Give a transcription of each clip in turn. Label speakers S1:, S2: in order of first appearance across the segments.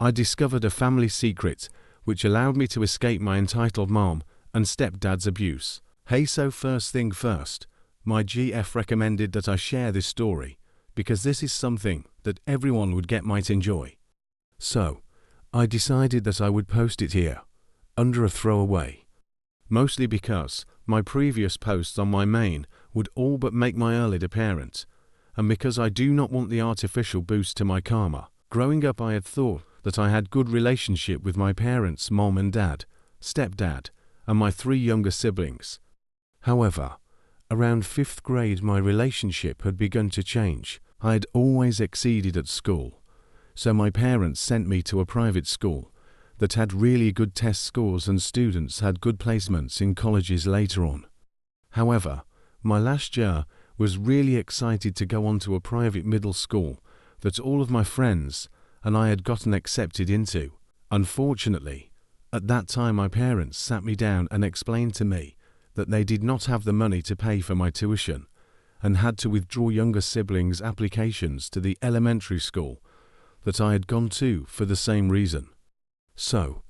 S1: I discovered a family secret which allowed me to escape my entitled mom and stepdad's abuse. Hey, so first thing first, my GF recommended that I share this story because this is something that everyone might enjoy. So, I decided that I would post it here, under a throwaway. Mostly because my previous posts on my main would all but make my early parent, and because I do not want the artificial boost to my karma. Growing up, I had thought that I had good relationship with my parents, mom and dad, stepdad, and my 3 younger siblings. However, around 5th grade my relationship had begun to change. I had always exceeded at school, so my parents sent me to a private school that had really good test scores and students had good placements in colleges later on. However, my last year was really excited to go on to a private middle school that all of my friends and I had gotten accepted into. Unfortunately, at that time my parents sat me down and explained to me that they did not have the money to pay for my tuition and had to withdraw younger siblings' applications to the elementary school that I had gone to for the same reason. So,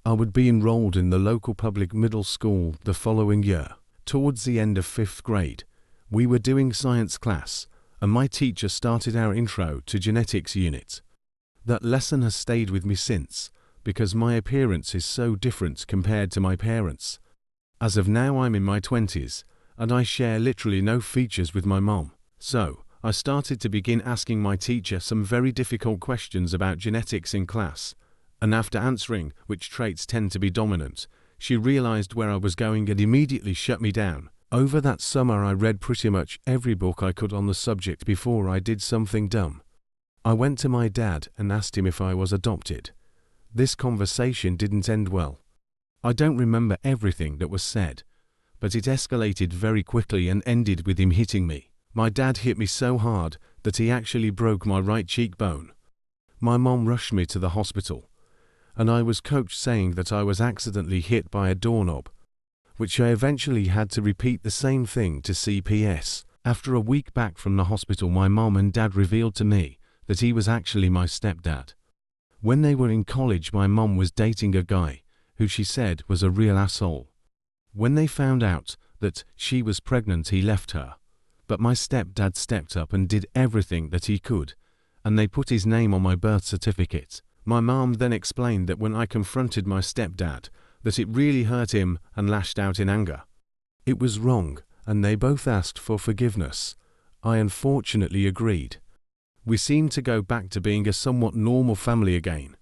S1: I would be enrolled in the local public middle school the following year. Towards the end of 5th grade, we were doing science class and my teacher started our intro to genetics unit. That lesson has stayed with me since, because my appearance is so different compared to my parents. As of now I'm in my 20s, and I share literally no features with my mom. So, I started to begin asking my teacher some very difficult questions about genetics in class, and after answering which traits tend to be dominant, she realized where I was going and immediately shut me down. Over that summer I read pretty much every book I could on the subject before I did something dumb. I went to my dad and asked him if I was adopted. This conversation didn't end well. I don't remember everything that was said, but it escalated very quickly and ended with him hitting me. My dad hit me so hard that he actually broke my right cheekbone. My mom rushed me to the hospital, and I was coached saying that I was accidentally hit by a doorknob, which I eventually had to repeat the same thing to CPS. After a week back from the hospital, my mom and dad revealed to me that he was actually my stepdad. When they were in college, my mom was dating a guy who she said was a real asshole. When they found out that she was pregnant, he left her. But my stepdad stepped up and did everything that he could, and they put his name on my birth certificate. My mom then explained that when I confronted my stepdad, that it really hurt him and lashed out in anger. It was wrong, and they both asked for forgiveness. I unfortunately agreed. We seemed to go back to being a somewhat normal family again,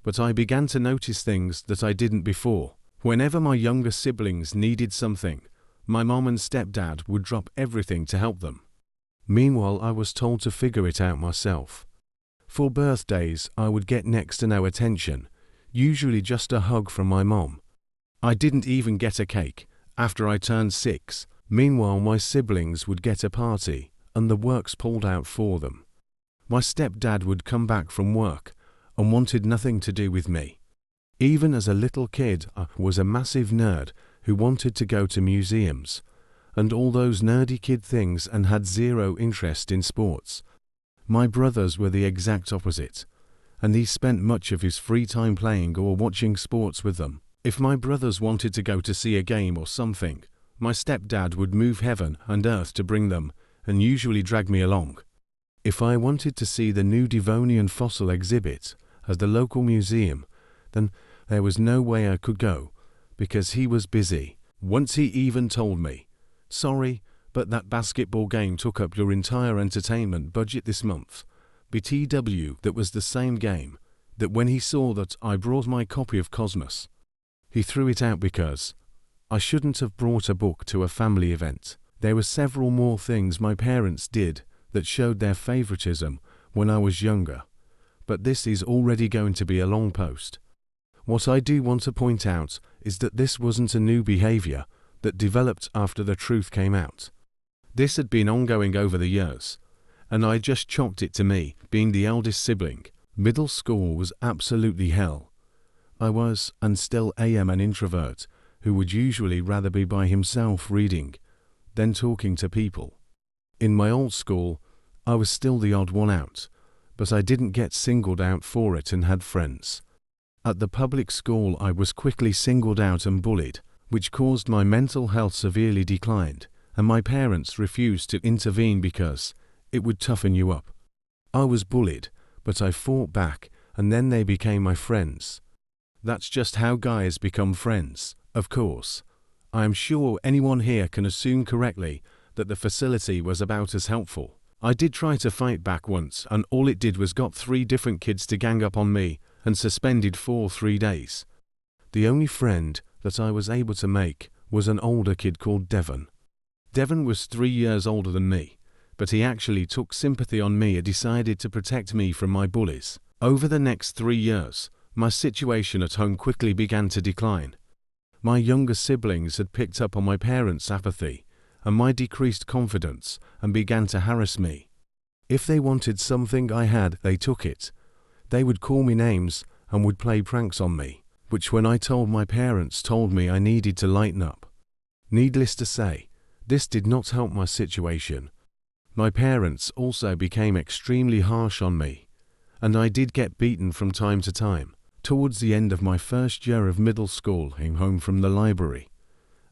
S1: but I began to notice things that I didn't before. Whenever my younger siblings needed something, my mom and stepdad would drop everything to help them. Meanwhile, I was told to figure it out myself. For birthdays, I would get next to no attention, usually just a hug from my mom. I didn't even get a cake after I turned 6. Meanwhile, my siblings would get a party, and the works pulled out for them. My stepdad would come back from work and wanted nothing to do with me. Even as a little kid, I was a massive nerd who wanted to go to museums and all those nerdy kid things and had zero interest in sports. My brothers were the exact opposite, and he spent much of his free time playing or watching sports with them. If my brothers wanted to go to see a game or something, my stepdad would move heaven and earth to bring them and usually drag me along. If I wanted to see the new Devonian fossil exhibit at the local museum, then there was no way I could go, because he was busy. Once he even told me, "Sorry, but that basketball game took up your entire entertainment budget this month." BTW, that was the same game that when he saw that I brought my copy of Cosmos, he threw it out because I shouldn't have brought a book to a family event. There were several more things my parents did that showed their favoritism when I was younger, but this is already going to be a long post. What I do want to point out is that this wasn't a new behavior that developed after the truth came out. This had been ongoing over the years, and I just chalked it to me being the eldest sibling. Middle school was absolutely hell. I was, and still am, an introvert who would usually rather be by himself reading than talking to people. In my old school, I was still the odd one out, but I didn't get singled out for it and had friends. At the public school I was quickly singled out and bullied, which caused my mental health severely declined, and my parents refused to intervene because it would toughen you up. I was bullied, but I fought back, and then they became my friends. That's just how guys become friends, of course. I am sure anyone here can assume correctly that the facility was about as helpful. I did try to fight back once, and all it did was got 3 different kids to gang up on me and suspended for 3 days. The only friend that I was able to make was an older kid called Devon. Devon was 3 years older than me, but he actually took sympathy on me and decided to protect me from my bullies. Over the next 3 years, my situation at home quickly began to decline. My younger siblings had picked up on my parents' apathy and my decreased confidence and began to harass me. If they wanted something I had, they took it. They would call me names and would play pranks on me, which when I told my parents told me I needed to lighten up. Needless to say, this did not help my situation. My parents also became extremely harsh on me, and I did get beaten from time to time. Towards the end of my first year of middle school, I came home from the library,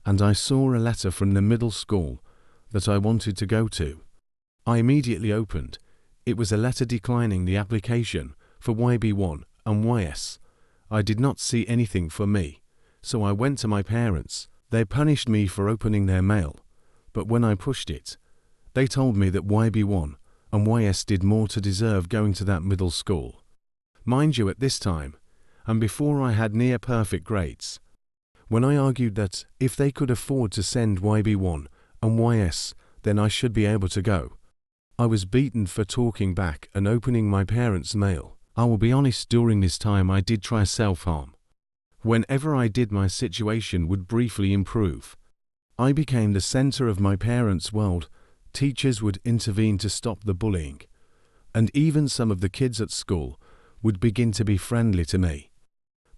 S1: and I saw a letter from the middle school that I wanted to go to. I immediately opened. It was a letter declining the application for YB1 and YS. I did not see anything for me, so I went to my parents. They punished me for opening their mail, but when I pushed it, they told me that YB1 and YS did more to deserve going to that middle school. Mind you, at this time, and before I had near perfect grades, when I argued that if they could afford to send YB1 and YS, then I should be able to go, I was beaten for talking back and opening my parents' mail. I will be honest, during this time I did try self-harm. Whenever I did, my situation would briefly improve. I became the center of my parents' world. Teachers would intervene to stop the bullying, and even some of the kids at school would begin to be friendly to me.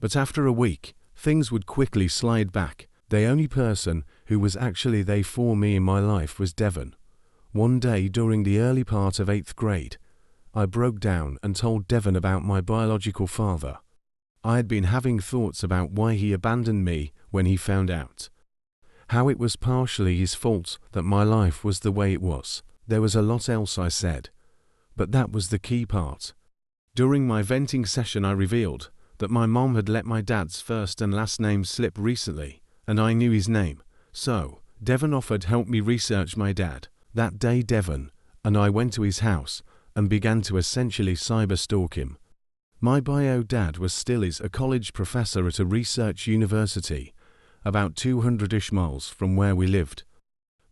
S1: But after a week, things would quickly slide back. The only person who was actually there for me in my life was Devon. One day during the early part of 8th grade, I broke down and told Devon about my biological father. I had been having thoughts about why he abandoned me when he found out. How it was partially his fault that my life was the way it was. There was a lot else I said, but that was the key part. During my venting session I revealed that my mom had let my dad's first and last name slip recently, and I knew his name, so Devon offered help me research my dad. That day Devon and I went to his house and began to essentially cyber-stalk him. My bio dad was still a college professor at a research university, about 200-ish miles from where we lived.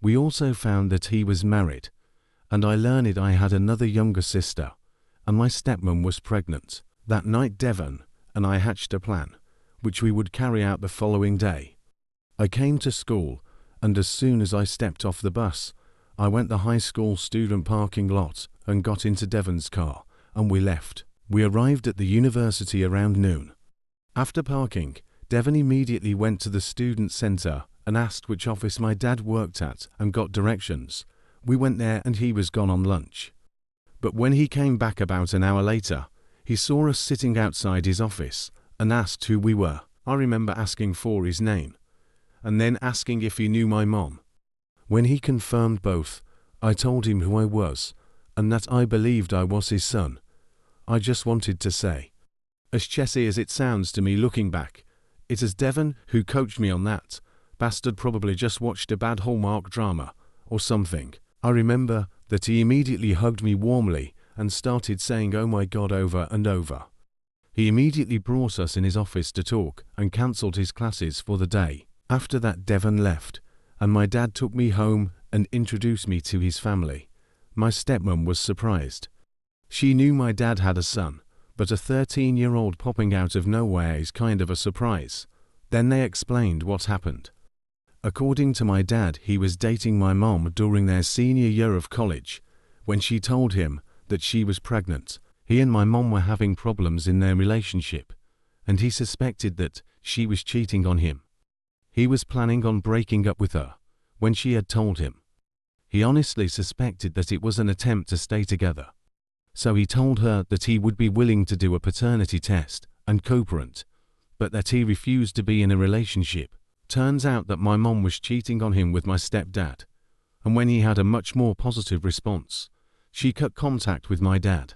S1: We also found that he was married, and I learned I had another younger sister, and my stepmom was pregnant. That night Devon and I hatched a plan, which we would carry out the following day. I came to school, and as soon as I stepped off the bus, I went the high school student parking lot and got into Devon's car, and we left. We arrived at the university around noon. After parking, Devon immediately went to the student center and asked which office my dad worked at and got directions. We went there and he was gone on lunch. But when he came back about an hour later, he saw us sitting outside his office and asked who we were. I remember asking for his name, and then asking if he knew my mom. When he confirmed both, I told him who I was, and that I believed I was his son. I just wanted to say, as chessy as it sounds to me looking back, it is Devon who coached me on that. Bastard probably just watched a bad Hallmark drama or something. I remember that he immediately hugged me warmly and started saying "oh my God" over and over. He immediately brought us in his office to talk and cancelled his classes for the day. After that Devon left, and my dad took me home and introduced me to his family. My stepmom was surprised. She knew my dad had a son, but a 13-year-old popping out of nowhere is kind of a surprise. Then they explained what happened. According to my dad, he was dating my mom during their senior year of college. When she told him that she was pregnant, he and my mom were having problems in their relationship, and he suspected that she was cheating on him. He was planning on breaking up with her when she had told him. He honestly suspected that it was an attempt to stay together. So he told her that he would be willing to do a paternity test and co-parent, but that he refused to be in a relationship. Turns out that my mom was cheating on him with my stepdad, and when he had a much more positive response, she cut contact with my dad.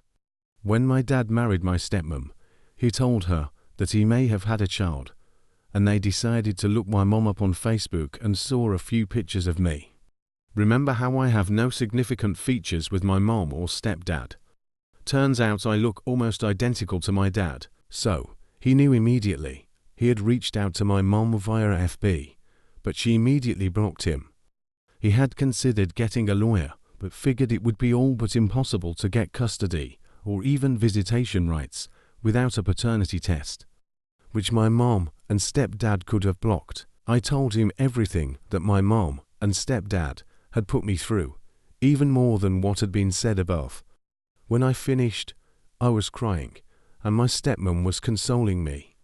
S1: When my dad married my stepmom, he told her that he may have had a child, and they decided to look my mom up on Facebook and saw a few pictures of me. Remember how I have no significant features with my mom or stepdad? Turns out I look almost identical to my dad, so he knew immediately. He had reached out to my mom via FB, but she immediately blocked him. He had considered getting a lawyer, but figured it would be all but impossible to get custody or even visitation rights without a paternity test, which my mom and stepdad could have blocked. I told him everything that my mom and stepdad had put me through, even more than what had been said above. When I finished, I was crying, and my stepmom was consoling me.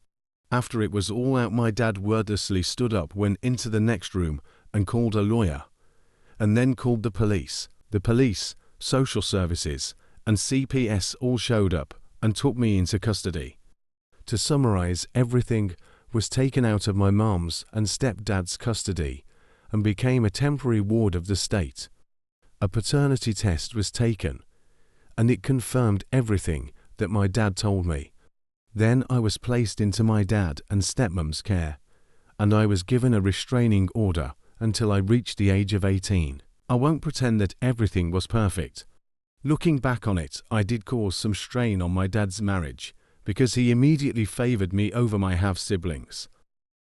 S1: After it was all out, my dad wordlessly stood up, went into the next room and called a lawyer, and then called the police. The police, social services, and CPS all showed up and took me into custody. To summarize, everything was taken out of my mom's and stepdad's custody and became a temporary ward of the state. A paternity test was taken, and it confirmed everything that my dad told me. Then I was placed into my dad and stepmom's care, and I was given a restraining order until I reached the age of 18. I won't pretend that everything was perfect. Looking back on it, I did cause some strain on my dad's marriage, because he immediately favored me over my half-siblings.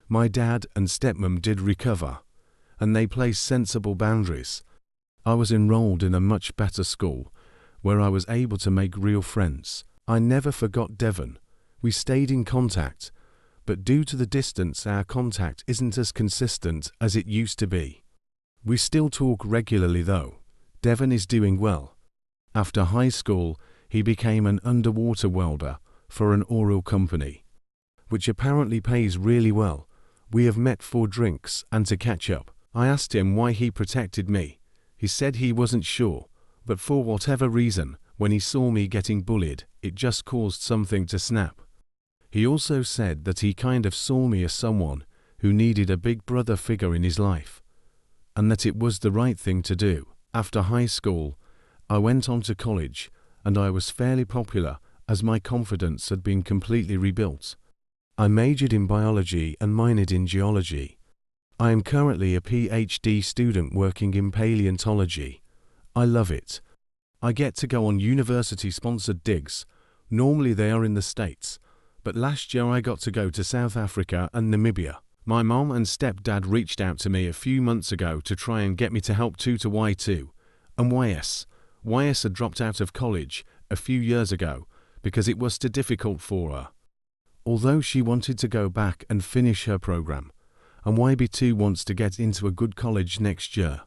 S1: My dad and stepmom did recover, and they placed sensible boundaries. I was enrolled in a much better school, where I was able to make real friends. I never forgot Devon. We stayed in contact, but due to the distance, our contact isn't as consistent as it used to be. We still talk regularly though. Devon is doing well. After high school, he became an underwater welder for an oil company, which apparently pays really well. We have met for drinks and to catch up. I asked him why he protected me. He said he wasn't sure, but for whatever reason, when he saw me getting bullied, it just caused something to snap. He also said that he kind of saw me as someone who needed a big brother figure in his life, and that it was the right thing to do. After high school, I went on to college, and I was fairly popular as my confidence had been completely rebuilt. I majored in biology and minored in geology. I am currently a PhD student working in paleontology. I love it. I get to go on university-sponsored digs. Normally they are in the States, but last year I got to go to South Africa and Namibia. My mom and stepdad reached out to me a few months ago to try and get me to help tutor Y2 and YS. YS had dropped out of college a few years ago because it was too difficult for her, although she wanted to go back and finish her program, and YB2 wants to get into a good college next year,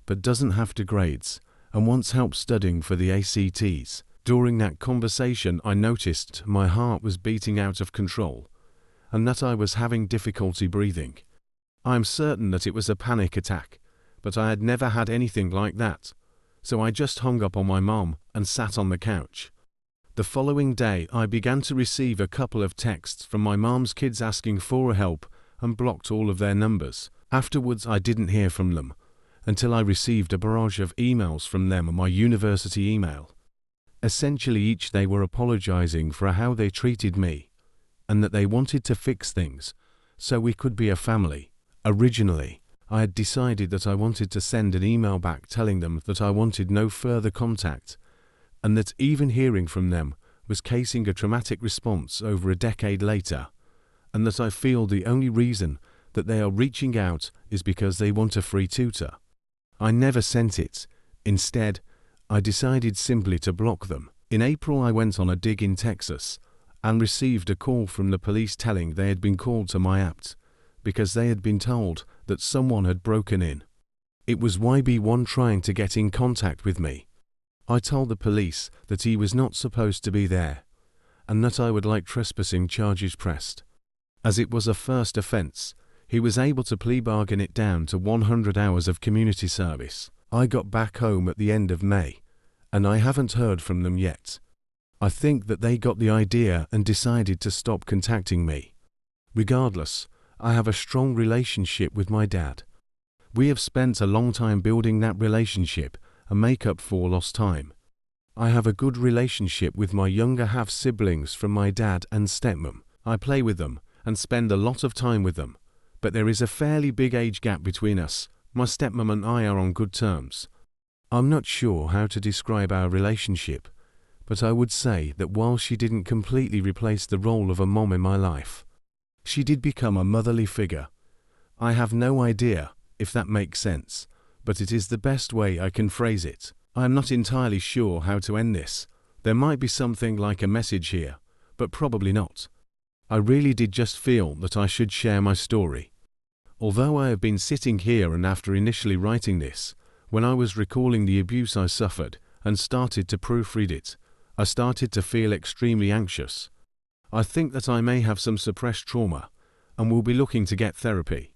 S1: but doesn't have the grades and wants help studying for the ACTs. During that conversation, I noticed my heart was beating out of control and that I was having difficulty breathing. I am certain that it was a panic attack, but I had never had anything like that, so I just hung up on my mom and sat on the couch. The following day, I began to receive a couple of texts from my mom's kids asking for help and blocked all of their numbers. Afterwards, I didn't hear from them until I received a barrage of emails from them on my university email. Essentially, each they were apologizing for how they treated me and that they wanted to fix things so we could be a family. Originally, I had decided that I wanted to send an email back telling them that I wanted no further contact, and that even hearing from them was casing a traumatic response over a decade later, and that I feel the only reason that they are reaching out is because they want a free tutor. I never sent it. Instead, I decided simply to block them. In April, I went on a dig in Texas and received a call from the police telling they had been called to my apt because they had been told that someone had broken in. It was YB1 trying to get in contact with me. I told the police that he was not supposed to be there and that I would like trespassing charges pressed. As it was a first offense, he was able to plea bargain it down to 100 hours of community service. I got back home at the end of May and I haven't heard from them yet. I think that they got the idea and decided to stop contacting me. Regardless, I have a strong relationship with my dad. We have spent a long time building that relationship and make up for lost time. I have a good relationship with my younger half-siblings from my dad and stepmom. I play with them and spend a lot of time with them, but there is a fairly big age gap between us. My stepmom and I are on good terms. I'm not sure how to describe our relationship, but I would say that while she didn't completely replace the role of a mom in my life, she did become a motherly figure. I have no idea if that makes sense, but it is the best way I can phrase it. I am not entirely sure how to end this. There might be something like a message here, but probably not. I really did just feel that I should share my story. Although I have been sitting here and after initially writing this, when I was recalling the abuse I suffered and started to proofread it, I started to feel extremely anxious. I think that I may have some suppressed trauma and will be looking to get therapy.